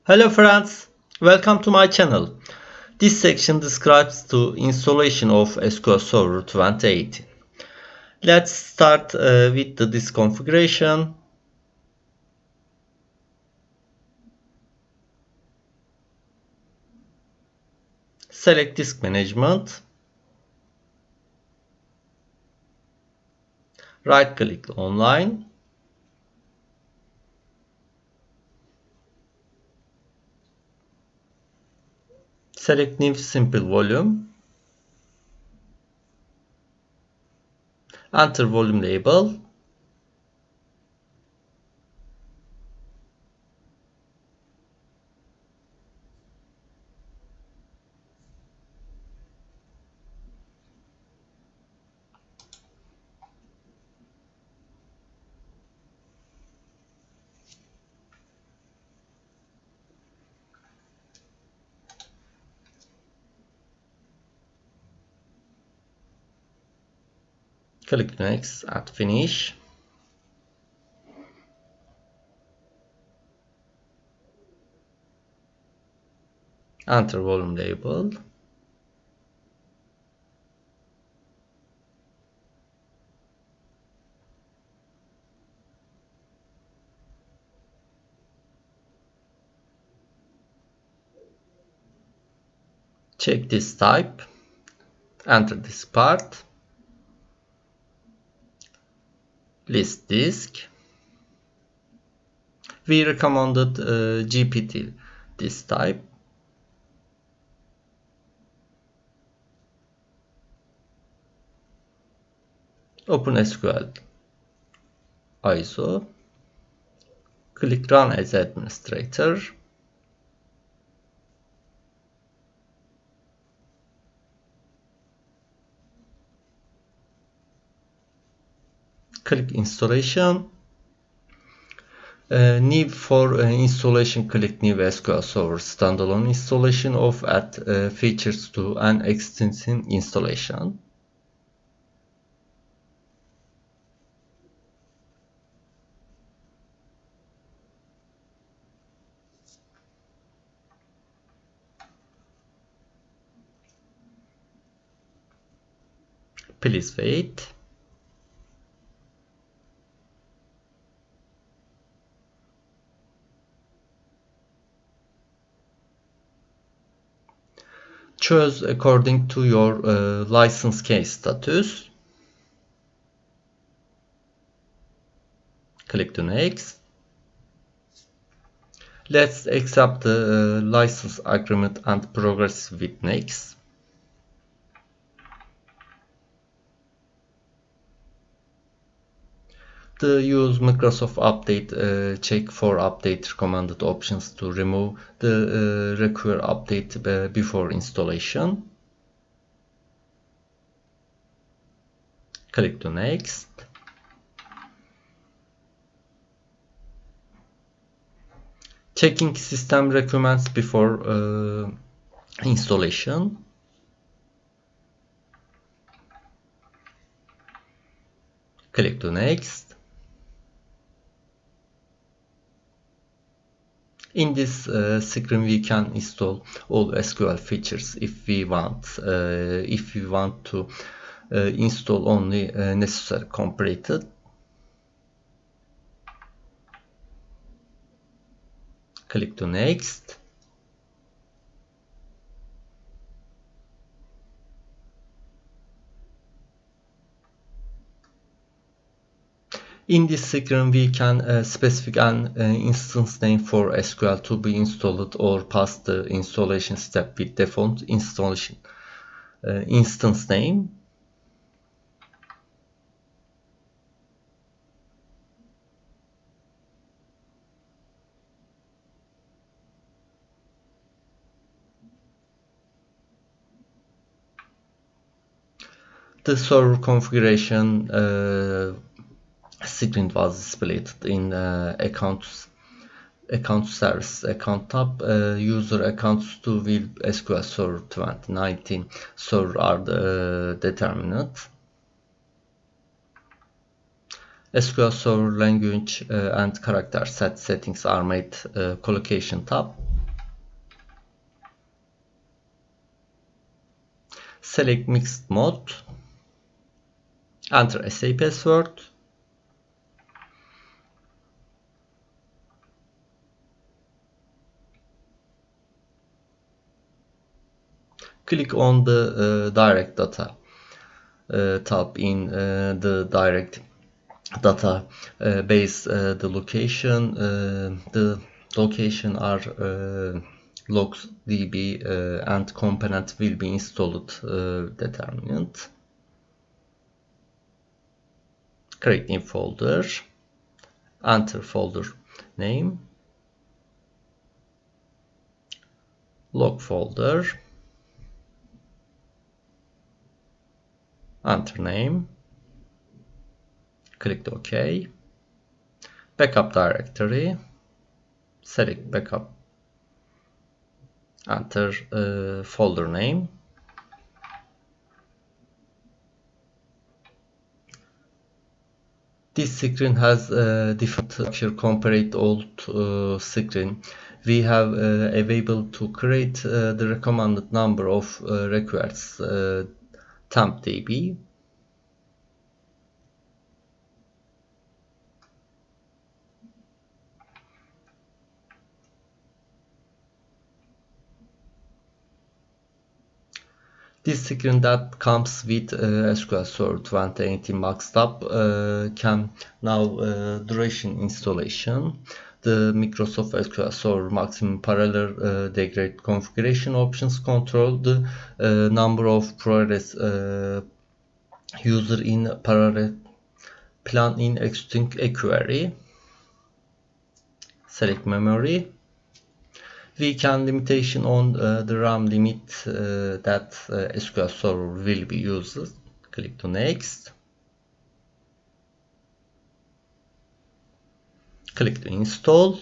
Hello friends, welcome to my channel. This section describes the installation of SQL Server 2018. Let's start with the disk configuration. Select disk management. Right click online. Select new simple volume. Enter volume label. Click next and finish. Enter volume label. Check this type. Enter this part. List disk. We recommended GPT this type. Open SQL ISO. Click Run as administrator. Click Installation. New for installation, click New SQL Server Standalone installation of Add features to an existing installation. Please wait. Choose according to your license case status. Click to Next. Let's accept the license agreement and progress with Next. Use Microsoft Update, check for update recommended options to remove the require update before installation. Click to Next. Checking system requirements before installation. Click to Next. In this screen, we can install all SQL features if we want. If we want to install only necessary completed. Click to Next. In this screen, we can specify an instance name for SQL to be installed or pass the installation step with default installation instance name. The server configuration screen was displayed in account service account tab. User accounts to will SQL Server 2019 server are determined. SQL Server language and character set settings are made collocation tab. Select mixed mode. Enter SA password. Click on the direct data tab in the direct data base. The location are logs db and component will be installed determined. Create new folder. Enter folder name. Log folder. Enter name. Click OK. Backup directory. Select backup. Enter folder name. This screen has a different structure compared to old screen. We have available to create the recommended number of requests temp db. This screen that comes with SQL Server 2018 Max Tab can now duration installation. The Microsoft SQL Server maximum parallel degrade configuration options control the number of progress user in parallel plan in executing a query. Select memory. We can limitation on the RAM limit that SQL Server will be used. Click to next. Click to install.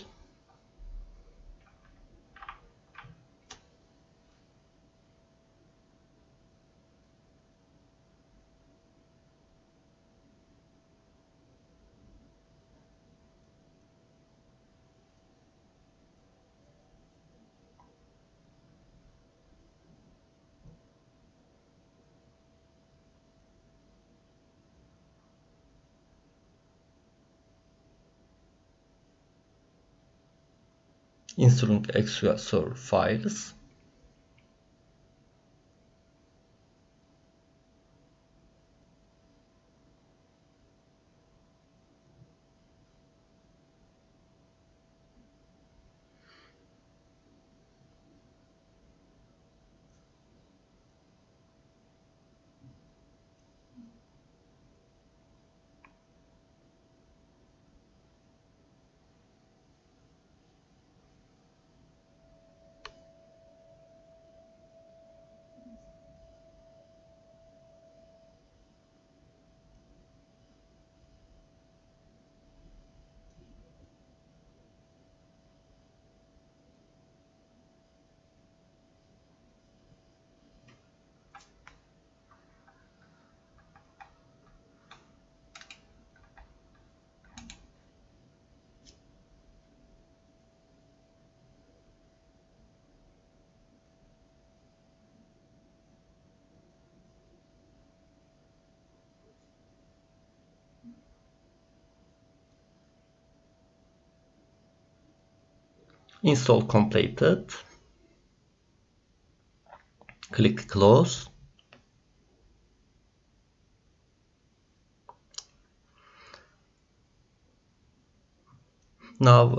Installing SQL Server files. Install completed. Click close. Now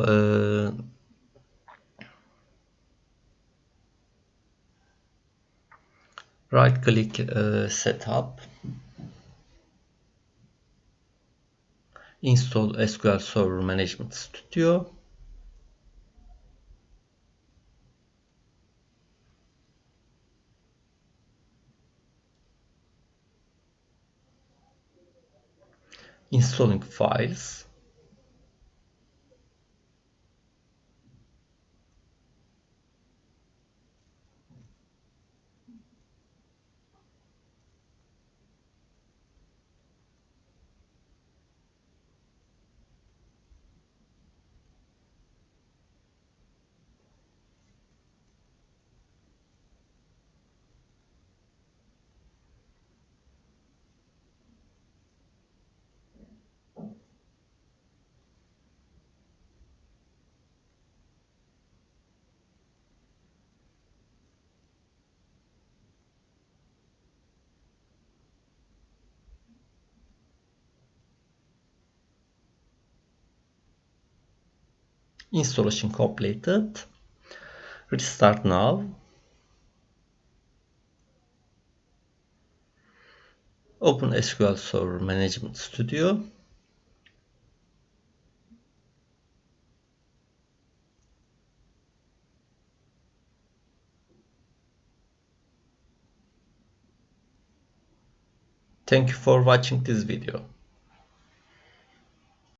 right click setup. Install SQL Server Management Studio. Installing files. Installation completed. Restart now. Open SQL Server Management Studio. Thank you for watching this video.